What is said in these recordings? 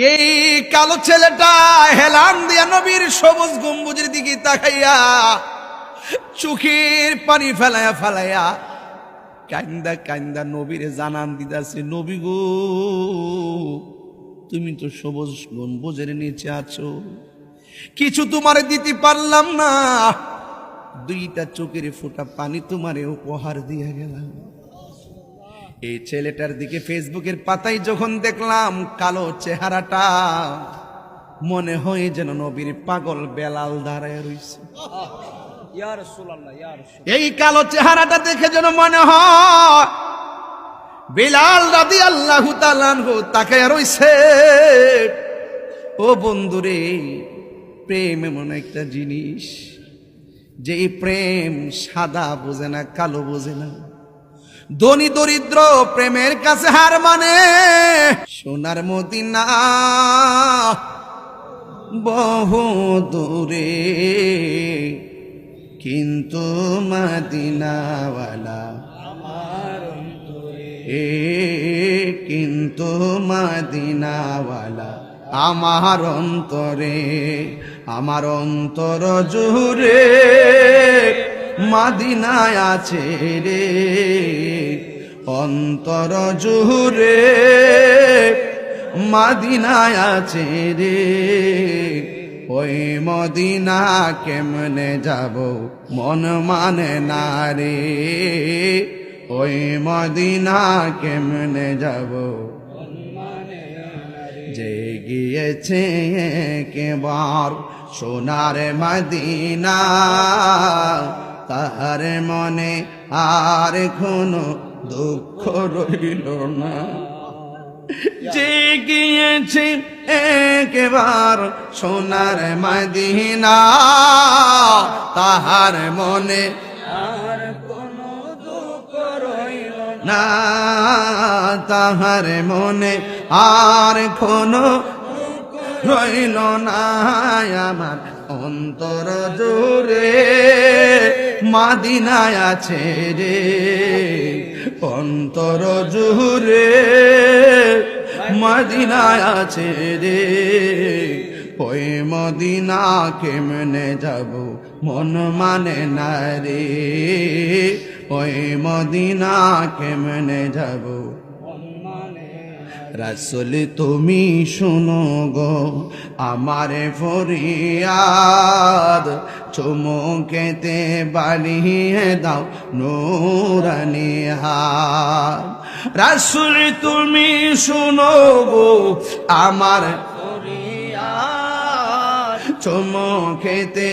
এই কালো ছেলেটা হেলান দিয়া নবীর সবুজ গম্বুজের দিকে তাকাইয়া চোখের পানি ফেলাইয়া ফেলাইয়া কান্দা কান্দা নবীরে জানান দিদাছে, নবী গো, তুমি তো সবুজ গম্বুজের নিচে আছো, কিছু তোমারে দিতে পারলাম না, দুইটা চোখের ফোঁটা পানি তোমারে উপহার দিয়ে গেলাম। এই ছেলেটার দিকে ফেসবুকের পাতায় যখন দেখলাম কালো চেহারাটা, মনে হয় যেন নবীর পাগল বেলাল দাঁড়ায় রইছে। এই কালো চেহারাটা দেখে যেন মনে হয় বেলাল রাদিয়াল্লাহু তাআলা আনহু তাকায় রইছে। ও বন্ধুরে, প্রেম এমন একটা জিনিস যে প্রেম সাদা বোঝে না, কালো বোঝে না, ধনী দরিদ্র প্রেমের কাছে হার মানে। সোনার মদিনা বহু দূরে, কিন্তু মদিনাওয়ালা আমার অন্তরে, কিন্তু মদিনাওয়ালা আমার অন্তরে, আমার অন্তর জুড়ে মদিনায় আছে রে, অন্তর জুড়ে মদিনায় আছে রে। ওই মদিনা কেমনে যাব মন মানে না রে, ওই মদিনা কেমনে যাব যে গিয়েছে একবার সোনার মদিনা, তাহার মনে আর কোনো দুঃখ রইল না। যে গিয়েছে একবার সোনার মদিনা, তাহার মনে আর কোনো দুঃখ রইল না, তাহার মনে আর কোনো রইল না। আমার অন্তর জুড়ে মদিনায় আছে রে, অন্তর জুড়ে মদিনায় আছে রে। ওই মদিনা কেমনে যাব মন মানে না রে, ওই মদিনা কেমনে যাব। রাসূল তুমি শুনো গো আমার ফরিয়াদ, চুমুকেতে বাড়িয়ে দাও নূরানি হাত। রাসূল তুমি শুনো গো আমার ফরিয়াদ, চুমুকেতে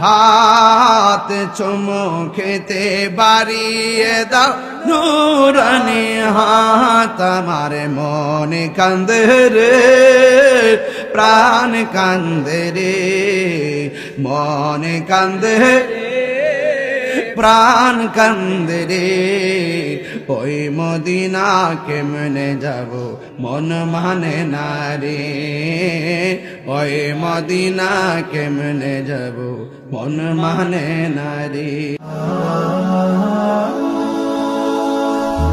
হাত, চুমুকেতে বাড়িয়ে দাও নূরানি হাত। আমার মনে কান্দে রে, প্রাণ কান্দে রে, মনে কান্দে প্রাণ কান্দে রে। ওই মদিনা কেমনে যাব মন মানে না রে, ওই মদিনা কেমনে যাব মন মানে না রে।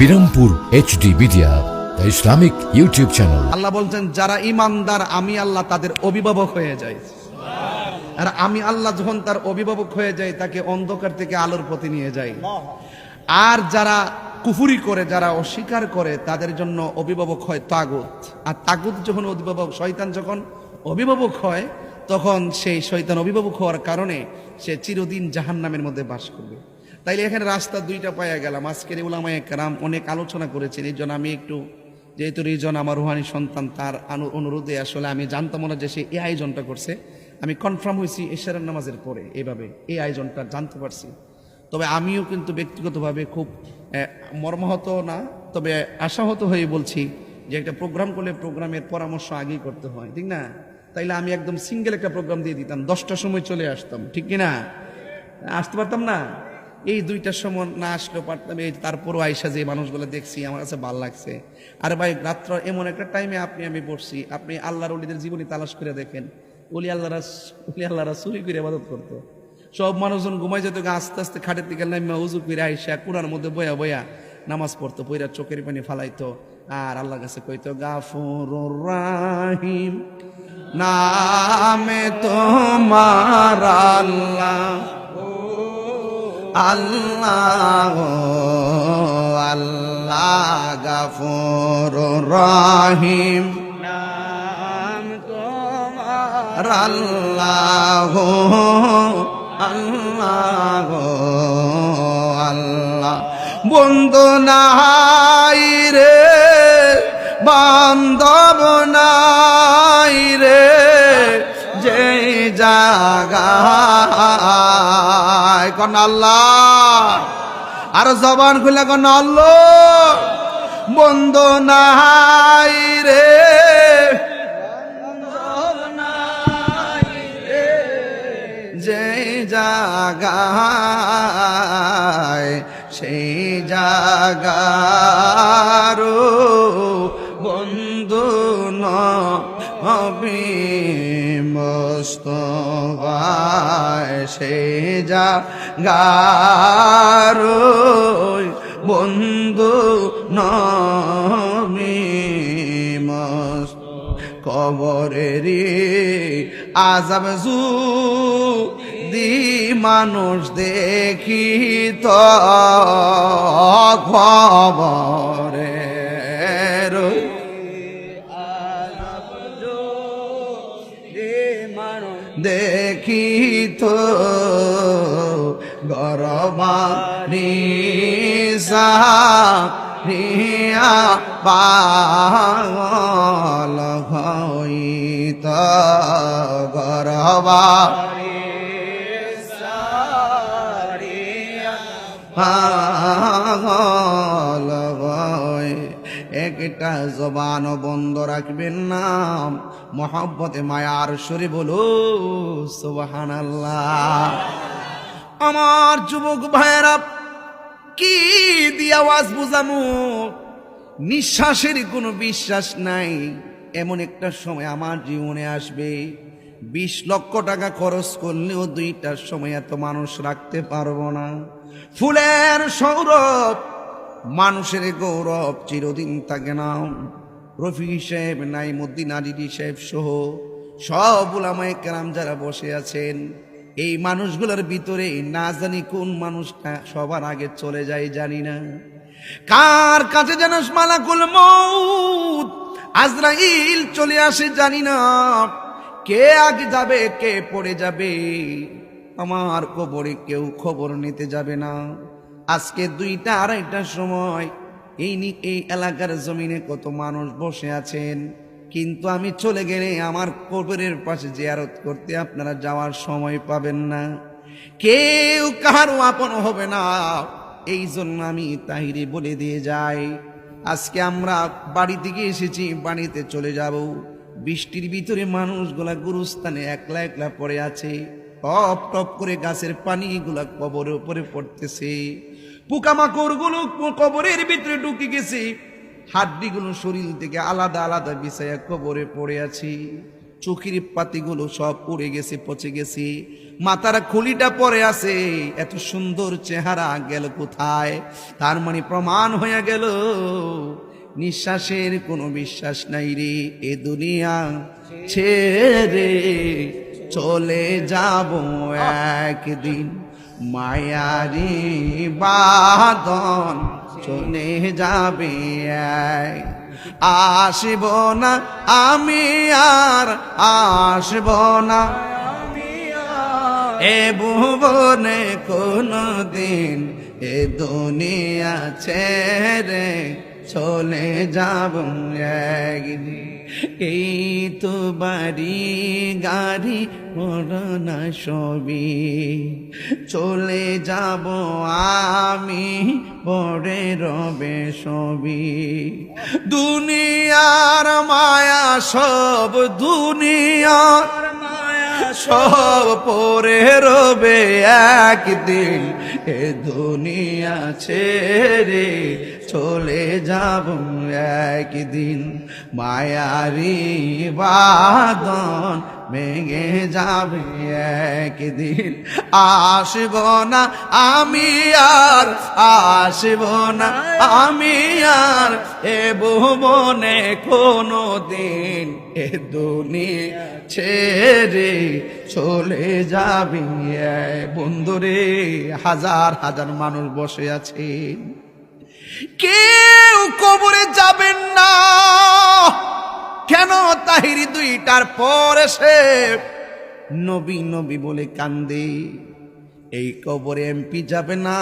Birampur HD media, the Islamic YouTube channel. আল্লাহ বলছেন, যারা ইমানদার আমি আল্লাহ তাদের অভিভাবক হয়ে যাই, আর আমি আল্লাহ যখন তার অভিভাবক হয়ে যাই তাকে অন্ধকার থেকে আলোর পথে নিয়ে যাই। আর যারা কুফরি করে, যারা অস্বীকার করে, তাদের জন্য অভিভাবক হয় তাগুত। আর তাগুত যখন অভিভাবক, শয়তান যখন অভিভাবক হয়, তখন সেই শয়তান অভিভাবক হওয়ার কারণে সে চিরদিন জাহান্নামের মধ্যে বাস করবে। তাইলে এখানে রাস্তা দুইটা পাইয়া গেলাম। আজকের উলামায়ে কেরাম অনেক আলোচনা করেছেন, এই জন্য আমি একটু, যেহেতু রিজন আমার রুহানি সন্তান, তার অনুরোধে আসলে আমি জানতাম না যে সে এই আয়োজনটা করছে। আমি কনফার্ম হয়েছি এশারের নামাজের পরে এইভাবে এই আয়োজনটা জানতে পারছি। তবে আমিও কিন্তু ব্যক্তিগতভাবে খুব মর্মাহত না, তবে আশাহত হয়ে বলছি যে একটা প্রোগ্রাম করলে প্রোগ্রামের পরামর্শ আগেই করতে হয়, ঠিক না? তাইলে আমি একদম সিঙ্গেল একটা প্রোগ্রাম দিয়ে দিতাম, 10টার সময় চলে আসতাম, ঠিক কিনা? আসতে পারতাম না? এই 2টার সময় না আসলেও পারতাম। এই তারপরও আইসা যে মানুষগুলো দেখছি আমার কাছে ভালো লাগছে। আর ভাই, রাত্র এমন একটা টাইমে আমি পড়ছি, আপনি আল্লাহর ওলিদের জীবনী তালাশ করে দেখেন, ওলি আল্লাহরা চুরি করে ইবাদত করতো। সব মানুষজন ঘুমাই যেত, আস্তে আস্তে খাটের দিকে নামা উজু করে আইসা কুরার মধ্যে বয়া বয়া নামাজ পড়তো, পইরা চোখের পানি ফালাইতো, আর আল্লাহর কাছে কইতো গাফুরুর রাহিম, নামে তোমার আল্লাহ আল্লাহ আল্লাহ গাফুরুর রাহিম, নাম তোমার আল্লাহ আল্লাহ আল্লাহ। বন্ধু নাই রে, বান্ধব নাই রে, যে জাগায় কোন আল্লাহ, আর জবান খুলে কোন আল্লাহ। বন্ধু নাই রে, যে জাগায় সেই জাগারো বন্ধু নবী মুস্তাফা, সেই জাগারো বন্ধু নবী মুস্তাফা। কবরেরি আযাব যদি মানুষ দেখিত, খবরের দেখিত, গরবানি রিয়া পাগল হইত, গরবা পাগল হয়। একটা জবান বন্ধ রাখবেন না, মহব্বতে মায়ার সুরে বলো সুবহানাল্লাহ। আমার যুবক ভাইয়েরা, কি দিয়ে আওয়াজ বুঝামু? নিঃশ্বাসের কোনো বিশ্বাস নাই। এমন একটা সময় আমার জীবনে আসবে, 20 লক্ষ টাকা খরচ করলেও 2টার সময় এত মানুষ রাখতে পারবো না। ফুলের সৌরভ, মানুষের গৌরব চিরদিন থাকে না। রফি সাহেব, নাইমুদ্দিন আদিদি সাহেব সহ সব উলামায়ে কেরাম যারা বসে আছেন, এই মানুষগুলোর ভিতরে না জানি কোন মানুষটা সবার আগে চলে যায় জানি না। কার কাছে যেন মালাকুল মউত আজরাইল চলে আসে জানি না। কে আগে যাবে, কে পড়ে যাবে, আমার কবরে কেউ খবর নিতে যাবে না। আজকে 2টা 2:30টার সময় এই এলাকার জমিনে কত মানুষ বসে আছেন, কিন্তু আমি চলে গেলে আমার কবরের পাশে জিয়ারত করতে আপনারা যাওয়ার সময় পাবেন না। কেউ কারো আপন হবে না। এই জন্য আমি তাহিরে বলে দিয়ে যাই, আজকে আমরা বাড়ি থেকে এসেছি, বাড়িতে চলে যাব। বৃষ্টির ভিতরে মানুষগুলা গুরুস্থানে একলা একলা পড়ে আছে, টপ টপ করে গাছের পানিগুলা কবরের উপরে পড়তেছে। পোকামাকড় গুলো কবরের ভিতরে ঢুকে গেছে, হাড্ডিগুলো শরীর থেকে আলাদা আলাদা বিছায়া কবরে পড়ে আছে। চোখের পাতিগুলো সব পড়ে গেছে, পচে গেছে, মাথার খুলিটা পড়ে আছে। এত সুন্দর চেহারা গেল কোথায়? তার মানে প্রমাণ হয়ে গেল নিঃশ্বাসের কোনো বিশ্বাস নাই রে। এ দুনিয়া ছেড়ে চলে যাব একদিন, মায়ারি বাঁধন চলে যাবে। আসব না আমি আর আসব না এ ভুবনে কোনো দিন, এ দুনিয়া ছেড়ে চলে যাব একদিন। এই তো বাড়ি গাড়ি করোনা সবই, চলে যাব আমি পরে রবে সবই। দুনিয়ার মায়া সব, দুনিয়ার মায়া সব পরে রবে একদিন, এ দুনিয়া ছেড়ে চলে যাব একদিন। মায়ারি বাঁধন ভেঙে যাবে একদিন, আসব না আমি আর, আসব না আমি আর এ ভুবনে কোনো দিন, এ দুনিয়া ছেড়ে চলে যাবি। বন্ধুরে, হাজার হাজার মানুষ বসে আছেন, কেউ কবরে যাবেন না। কেন? তাহিরি 2টার পর এসে নবী নবী বলে কান্দে। এই কবরে এমপি যাবে না,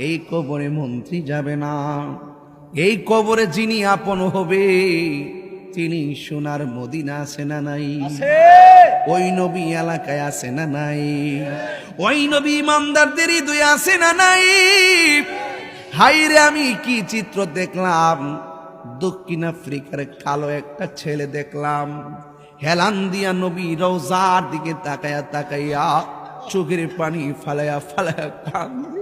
এই কবরে মন্ত্রী যাবে না, এই কবরে যিনি আপন হবে তিনি সোনার মদিনা আছে না নাই? ওই নবী এলাকায় আছে না নাই? ওই নবী ইমানদারদের হৃদয়ে আছে না নাই? হাইরে, আমি কি চিত্র দেখলাম! দক্ষিণ আফ্রিকার কালো একটা ছেলে দেখলাম, হেলান দিয়া নবী রওজার দিকে তাকায়া তাকাইয়া চোখের পানি ফালায়া ফালায়া কান্দে।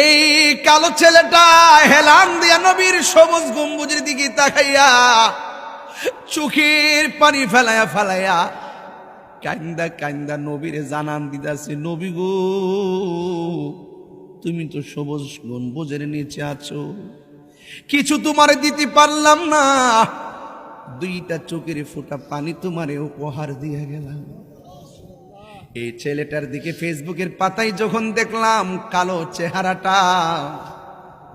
এই কালো ছেলেটা হেলান দিয়া নবীর সবুজ গম্বুজের দিকে তাকাইয়া চোখের পানি ফেলায়া ফালায়া কান্দা কান্দা নবীরে জানান দিতেছে, নবী গো, তুমি তো সবুজ গম্বুজের নিচে আছো, কিছু তোমারে দিতে পারলাম না, 2টা চোখের ফোঁটা পানি তোমারে উপহার দিয়ে গেলাম। এই ছেলেটার দিকে ফেসবুকের পাতায় যখন দেখলাম কালো চেহারাটা,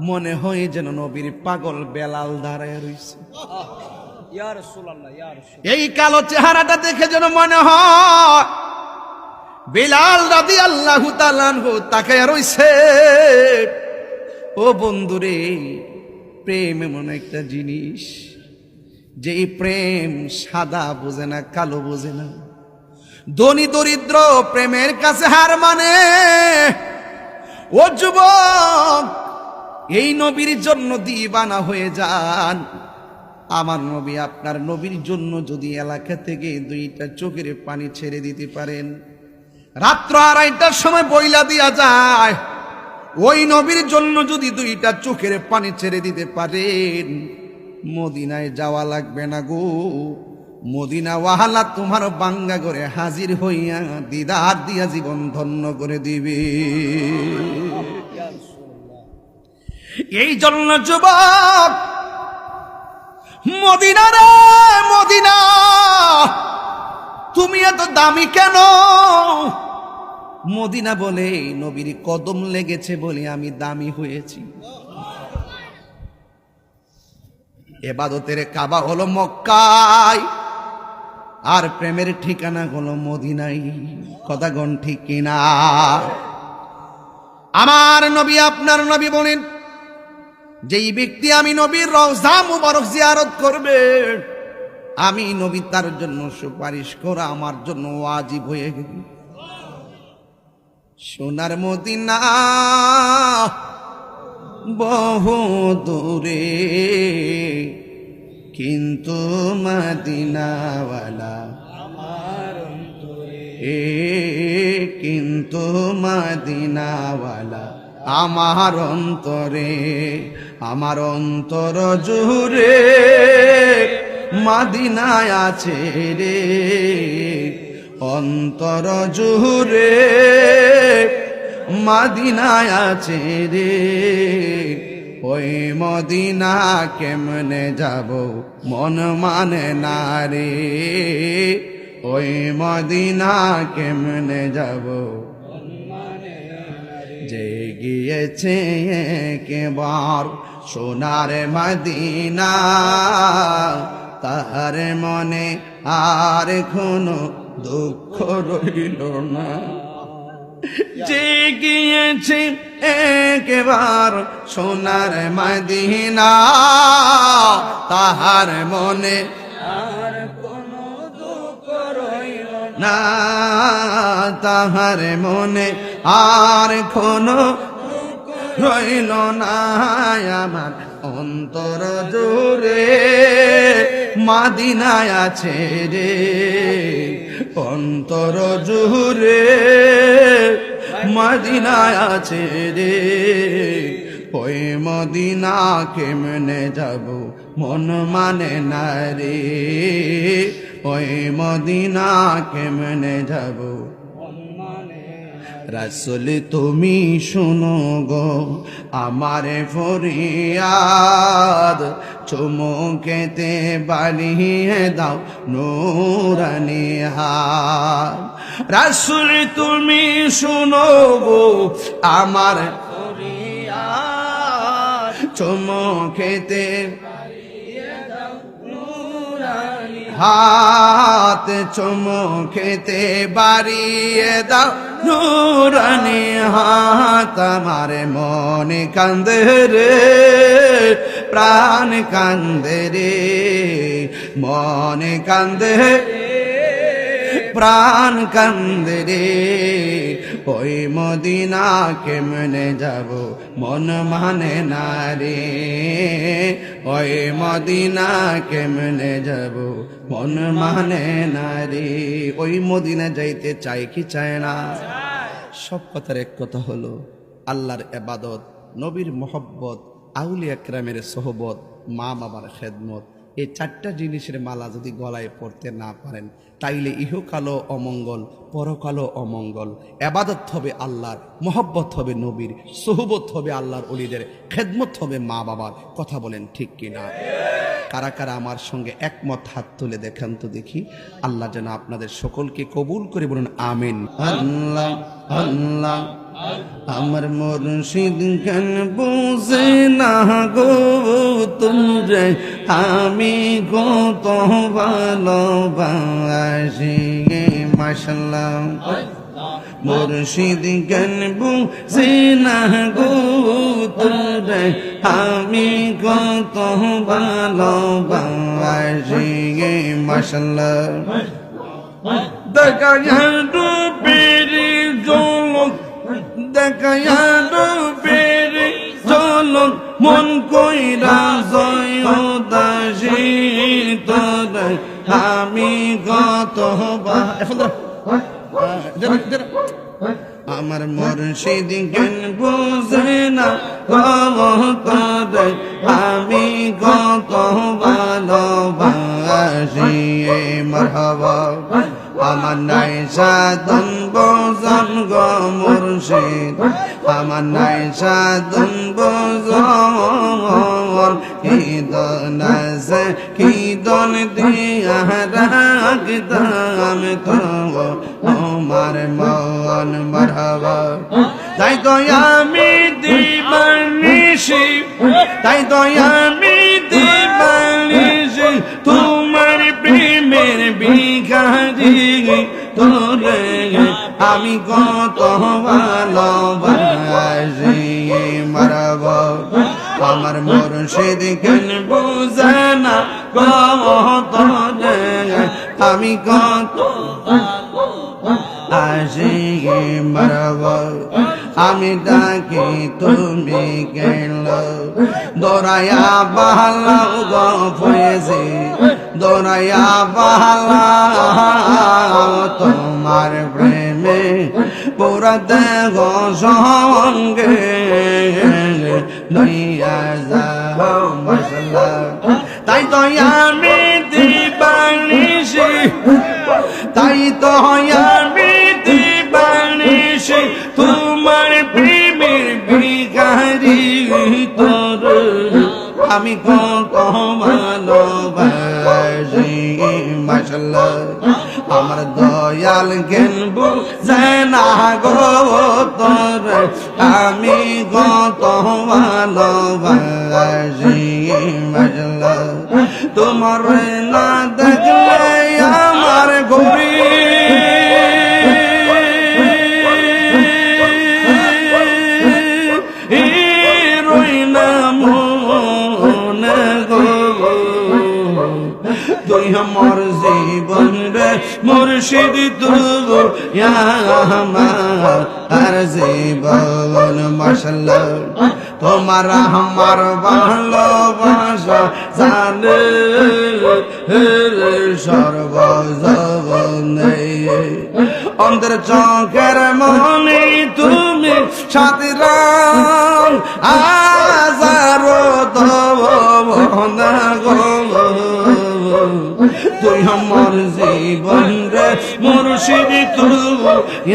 মনে হয় যেন নবীর পাগল বেলাল দাঁড়ায় রইছে। এই কালো চেহারাটা দেখে যেন মনে হয় বেলাল রাদিয়াল্লাহু তাআলা আনহু তাকায় রইছে। ও বন্ধুরে, প্রেম এমন একটা জিনিস, যে প্রেম সাদা বোঝে না, কালো বোঝে না, ধনী দরিদ্র প্রেমের কাছে হার মানে। ও যুবক, এই নবীর জন্য দিবানা হয়ে যান। আমার নবী, আপনার নবীর জন্য যদি এলাকা থেকে 2টা চোখের পানি ছেড়ে দিতে পারেন, রাত্র 2:30টার সময় বইলা দিয়া যায়, ওই নবীর জন্য যদি 2টা চোখের পানি ছেড়ে দিতে পারেন, মদিনায় যাওয়া লাগবে না গো। মদিনা ওয়াহালা তোমার বাঙ্গা করে হাজির হইয়া দিদার দিয়া জীবন ধন্য করে দিবে। এই জন্য যুবক, মদিনা রে মদিনা, তুমি এত দামি কেন? মদিনা বলে নবীর কদম লেগেছে বলে আমি দামি হয়েছি। ইবাদতের কাবা হলো মক্কায়, আর প্রেমের ঠিকানা হলো মদিনায়। কথা গণ ঠিক কিনা? আমার নবী, আপনার নবী বলেন, যেই ব্যক্তি আমি নবীর রওজা মুবারক জিয়ারত করবে, আমি নবী তার জন্য সুপারিশ করা আমার জন্য ওয়াজিব হয়ে গেল। সোনার মদিনা বহু দূরে, কিন্তু মদিনাওয়ালা আমার অন্তরে, কিন্তু মদিনাওয়ালা আমার অন্তরে, আমার অন্তর জুড়ে মদিনায় আছে রে, অন্তর জুড়ে মদিনায় আছে রে। ওই মদিনা কেমনে যাব মন মানে না রে, ওই মদিনা কেমনে যাব। যে গিয়েছে একবার সোনার মদিনা, তার মনে আর কোনো দুঃখ রইল না। যে গিয়েছে একবার সোনার মদিনা, তাহার মনে আর কোনো দুঃখ রইল না, তাহার মনে আর কোনো দুঃখ রইল না। আমার অন্তর জুড়ে মদিনায় আছে রে, অন্তর জুড়ে মদিনায় আছে রে। ওই মদিনা কেমনে যাব মন মানে না রে ওই মদিনা কেমনে যাব রাসূল তুমি শুনো গো আমার ফরিয়াদ চুমুকেতে বানিয়ে দাও নূরানি হাত রাসূল তুমি শুনো গো আমার ফরিয়াদ চুমুকেতে হাত চুমুকেতে বাড়িয়ে দাও নূরানি হাত আমার মনে কান্দে রে প্রাণ কান্দে রে মনে কান্দে প্রাণ কান্দে রে ওই মদিনা কেমনে যাব মন মানে না রে ওই মদিনা কেমনে যাব মন মানে না রে ওই মদিনা যাইতে চাই কি চায় না সব কথার এক কথা হলো আল্লাহর ইবাদত নবীর মোহব্বত আউলিয়া কেরামের সোহবত মা বাবার খেদমত এই চারটা জিনিসের মালা যদি গলায় পড়তে না পারেন তাইলে ইহকালও অমঙ্গল পরকালও অমঙ্গল ইবাদত হবে আল্লাহর মোহব্বত হবে নবীর সোহবত হবে আল্লাহর ওলিদের খেদমত হবে মা বাবার কথা বলেন ঠিক কিনা কারা কারা আমার সঙ্গে একমত হাত তুলে দেখান তো দেখি আল্লাহ যেন আপনাদের সকলকে কবুল করে বলুন আমিন আল্লাহ আল্লাহ আমার মুর্শিদ কেন বুঝে না গো তুমরে আমি কত ভালোবাসি মাশাআল্লাহ মুর্শিদ কেন বুঝে না গো তুমরে আমি কত ভালোবাসি মাশাআল্লাহ দেখা রূপেরি জলক দেখা রূপেরি জলক মন কইরা জয় দাসী তোর আমি কত আমার মুর্শিদ জ্ঞান বুঝে না আমি কত ভালোবাসি মারহাবা আমার নাই সাধন বোঝন গো মুর্শিদ আমার নাই সাধন বোঝন কীর্তন আছে কীর্তন দিয়া রাখতাম তো আমার মন মারহাবা তাই তো আমি দিবানিশি তাই তো আমি দিবানিশি তোমার প্রেমের ভিখারি তোরে আমি কত ভালোবাসি মারহাবা আমার মুর্শিদ কেন বুঝে না কত আমি কত আসি মারহাবা আমি ডাকি তুমি গেল দৌড়াইয়া বাহালাও গো ফয়েছি দৌড়াইয়া বাহালাও তোমার প্রেমে পুরা দেহ সঙ্গে লইয়া যাও মাশাআল্লাহ তাই তো আমি দিবানিশি তাই তো আমি দিবানিশি তোমার প্রেমের ভিখারি তোর আমি কত ভালোবাসি মাশাআল্লাহ আমার দয়াল জ্ঞান বুঝে না গো তোর আমি কত ভালোবাসি মাশাআল্লাহ তোমার না দেখলে আমার গরি তুই আমার জীবন রে মুর্শিদ তুই আমার আর জীবন মাশাআল্লাহ তোমার আমার ভালোবাসা জানে সর্বজনে অন্তর চোখের মনে তুমি সাথী রাম না গো তুই আমার জীবন রে মুর্শিদ তুই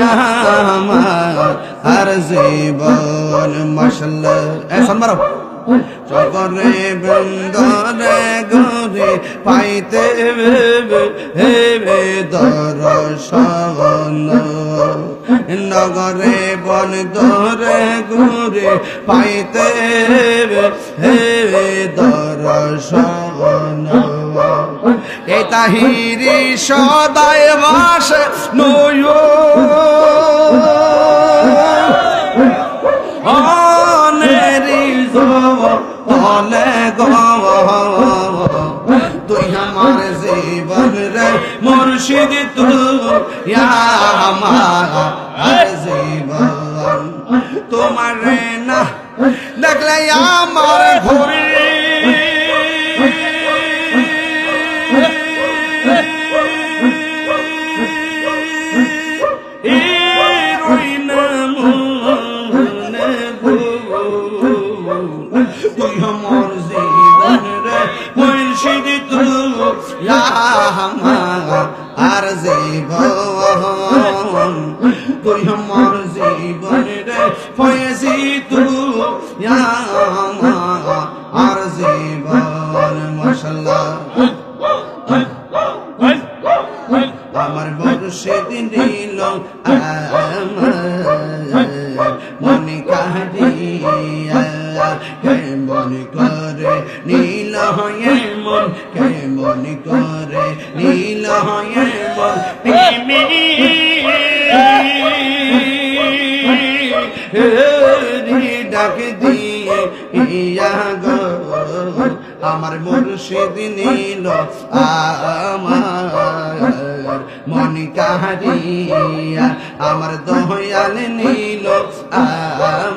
আমার জীবন মাশাআল্লাহ এসন মারো চকরে বন্দরে গরে পাইতে হেবে দর্শন নগরে বন্দরে গরে পাইতে হেবে দর্শন এ তাহিরি সদায় বাসে নয় বলে তুই আমার জীবন রে মুর্শিদ তুই আমার জীবন তোমার না দেখলে আমার ঘরে তুই আমার জীবন রে মুর্শিদ তুই আর জীবন তুই আমার জীবন রে ফয়েজি তুই আর জীবন মাশাআল্লাহ আমার মুর্শিদ নীল মনে কাহিয়া কেমন করে নীল হয়ে মন কেমন করে নীল হয়ে মন প্রেমী ডাক দিয়ে ইয়া গো আমার মুর্শিদ নীল আমার মন কাহিয়া আমার দয়াল নীল আমার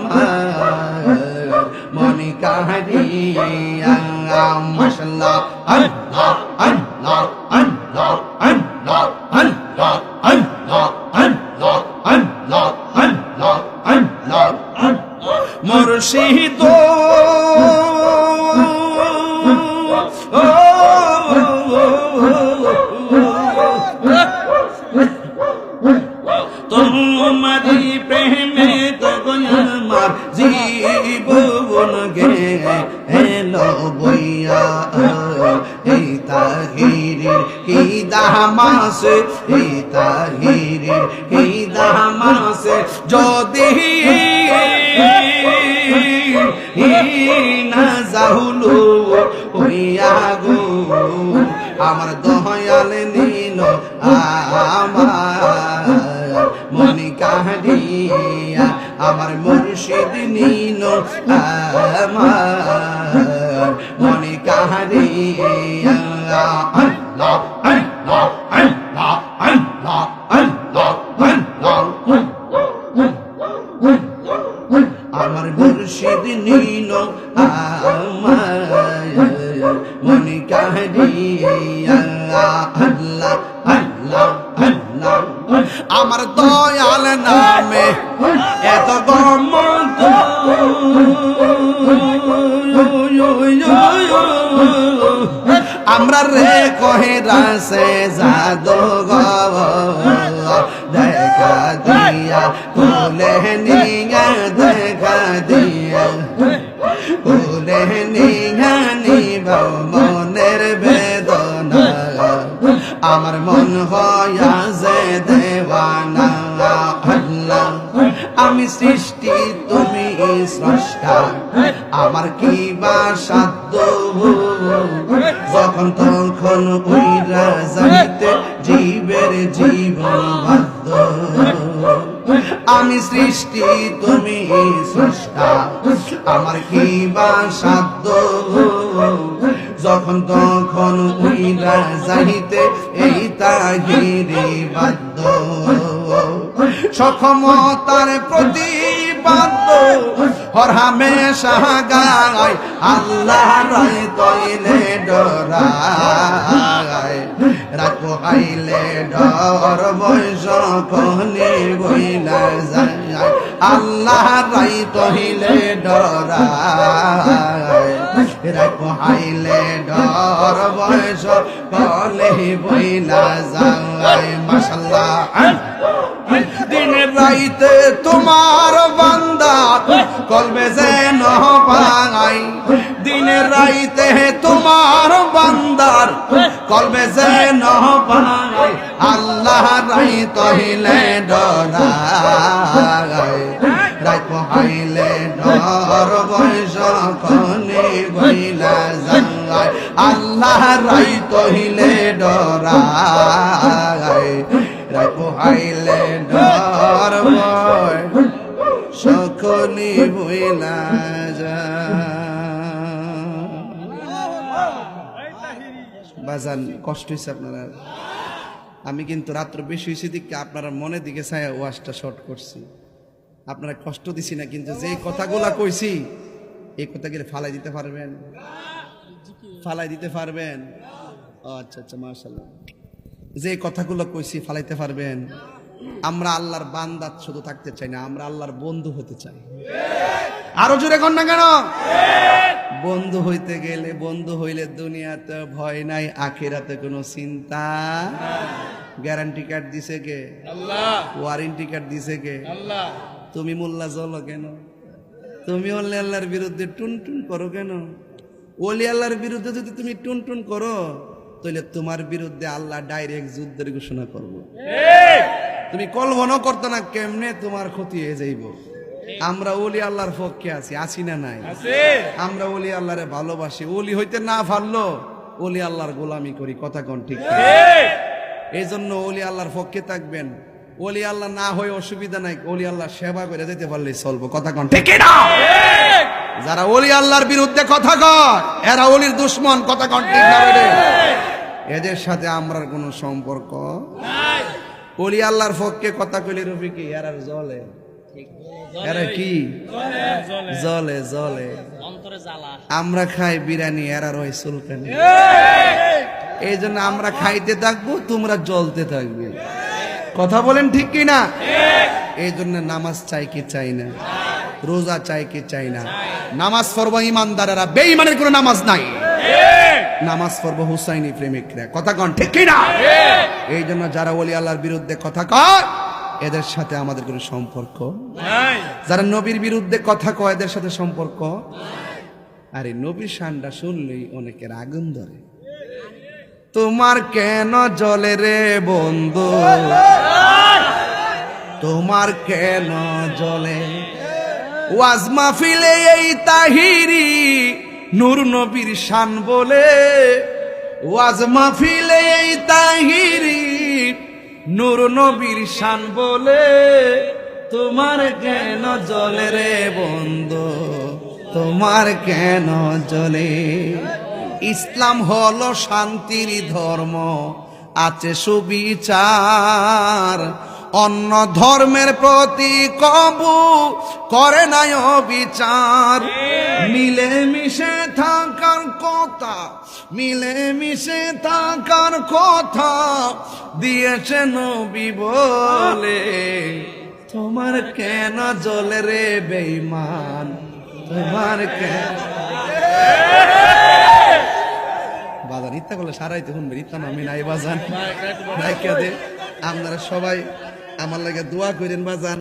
মন কাহিয়া মাশাআল্লাহ আল্লাহ আল্লাহ আল্লাহ আল্লাহ আল্লাহ আল্লাহ আল্লাহ আল্লাহ আল্লাহ আল্লাহ মুর্শিদ তোমারি প্রেমে তো আমার জীবন গে হেলো বইয়া এই তাহিরির কি দামাসে এই তাহিরির কি দামাসে যদি না যাহুলো হইয়া গো আমার দয়াল নীল আমার মনি কাহিয়া আমার মুর্শিদ নীল আমার মনি কাহিয়া আল্লাহ আল্লাহ আল্লাহ আল্লাহ আল্লাহ আল্লাহ আমার মুর্শিদ নীল আমার মনি কাহিয়া আল্লাহ আল্লাহ আল্লাহ আমার দয়াল নামে এত গমত আমরা রে কহে রাসে জাদু দেখা দিয়া কোলে নিয়া দেখা দিয়া কোলে নিয়া নিব মনের বেদনা আমার মন হয়া যে দেওয়ানা আল্লাহ আমি সৃষ্টি তুমি স্রষ্টা আমার কি বা সাধ্য যখন তখন উইরা যাইতে জীবের জীবন বাধ্য আমি সৃষ্টি তুমি স্রষ্টা আমার কি বা সাধ্য যখন তখন উইরা যাইতে এই তাহিরি বাধ্য সক্ষমতার প্রতিবাদ্য হর হামেশা গায় আল্লাহ রায় তৈলে ডরায় রাখো আইলে ডর বয়স কনে বইলা যায় আল্লাহ রায় তৈলে ডরায় রাখো হাইলে ডর বয়স কলে বইলা যায় মাশাআল্লাহ। দিনের রাইতে তোমার বান্দা কলবে যেন পাই, দিনের রাইতে তোমার বান্দার কলবে যেন পাই, আল্লাহ রাই তহিলে ডরাই, রাখো হাইলে ডর বয়স কলে বইলা যায়, আল্লাহ রাই তহিলে ডরাই, রাখো হাইলে ডর বয় সকলে বইলা বাজান। কষ্ট হয়েছে আপনারা, আমি কিন্তু রাত্র বেশি হয়েছে দিকে আপনারা মনের দিকে ছায়া ওয়াজটা শর্ট করছি, আপনারা কষ্ট দিছি না, কিন্তু যেই কথাগুলা কইছি এই কথাগুলো ফালাই দিতে পারবেন, ফালাই দিতে পারবেন? ও আচ্ছা আচ্ছা, মাশাআল্লাহ। যে কথাগুলো কইছি ফালাইতে পারবেন? আমরা আল্লাহর বান্দা শুধু থাকতে চাই না, আমরা আল্লাহর বন্ধু হতে চাই। আরো জোরে কর না কেন? বন্ধু হইতে গেলে, বন্ধু হইলে দুনিয়াতে ভয় নাই, আখিরাতে কোনো চিন্তা। গ্যারান্টি কার্ড দিছে কে? আল্লাহ। ওয়ারেন্টি কার্ড দিছে কে? আল্লাহ। তুমি মোল্লা জ্বলো কেন? তুমি ওলি আল্লাহর বিরুদ্ধে টুনটুন করো কেন? ওলি আল্লাহর বিরুদ্ধে যদি তুমি টুনটুন করো তাহলে তোমার বিরুদ্ধে আল্লাহ ডাইরেক্ট যুদ্ধের ঘোষণা করব। তুমি কল্পনা করতে না কেমনে তোমার ক্ষতি হয়ে যাইব। আমরা ওলি আল্লাহর পক্ষে আছি, আছি না নাই? আমরা ওলি আল্লাহরে ভালোবাসি, ওলি হইতে না পারলো ওলি আল্লাহর গোলামি করি। কথা কোন ঠিক? এই জন্য ওলি আল্লাহর পক্ষে থাকবেন। ওলি আল্লাহ না হয়ে অসুবিধা নাই, ওলি আল্লাহ সেবা করে যেতে পারলে চলবো। কথা কোন ঠিক না? যারা ওলি আল্লাহর বিরুদ্ধে কথা কয় এরা ওলির দুশ্মন। কথা কোন ঠিক না? এদের সাথে আমরার কোনো সম্পর্ক নাই। ওলি আল্লাহর পক্ষে কথা কইলে রবি কি এরা জ্বলে, এরা কি জ্বলে জ্বলে। আমরা খাই বিরিয়ানি, এরা রয় সুলকানি। এই জন্য আমরা খাইতে থাকবো, তোমরা জ্বলতে থাকবে। কথা বলেন ঠিক কি না? এই জন্য নামাজ চাই কি চাই না, রোজা চাই কি চাই না। নামাজ পড়বো ইমানদারেরা, বেঈমানের কোনো নামাজ নাই। নামাজ পড়বো হুসাইনি প্রেমিকরা। কথা কন ঠিক কি না? এই জন্য যারা ওলি আল্লাহর বিরুদ্ধে কথা কয় এদের সাথে আমাদের কোনো সম্পর্ক নাই। যারা নবীর বিরুদ্ধে কথা কয় এদের সাথে সম্পর্ক। আরে নবীর শানটা শুনলেই অনেকের আগুন ধরে। তোমার কেন জ্বলে রে বন্ধু, তোমার কেন জ্বলে? ওয়াজ মাহফিলে এই তাহিরি নূর নবীর শান বলে, ওয়াজ মাহফিলে এই তাহিরি নূর নবীর শান বলে, তোমার কেন জ্বলে রে বন্ধু, তোমার কেন জ্বলে? ইসলাম হলো শান্তির ধর্ম, আছে সুবিচার, অন্য ধর্মের প্রতি কবু করে নাই বিচার। মিলে মিশে থাকার কথা, মিলে মিশে থাকার কথা দিয়েছে নবী বলে, তোমার কেন জ্বলে রে বেঈমান, তোমার কেন? বাজান ইত্যা করলে সারাইতে শুনবে, ইত্যা নামি নাই বাজান। আপনারা সবাই আমার লাগে দোয়া করেন বাজান।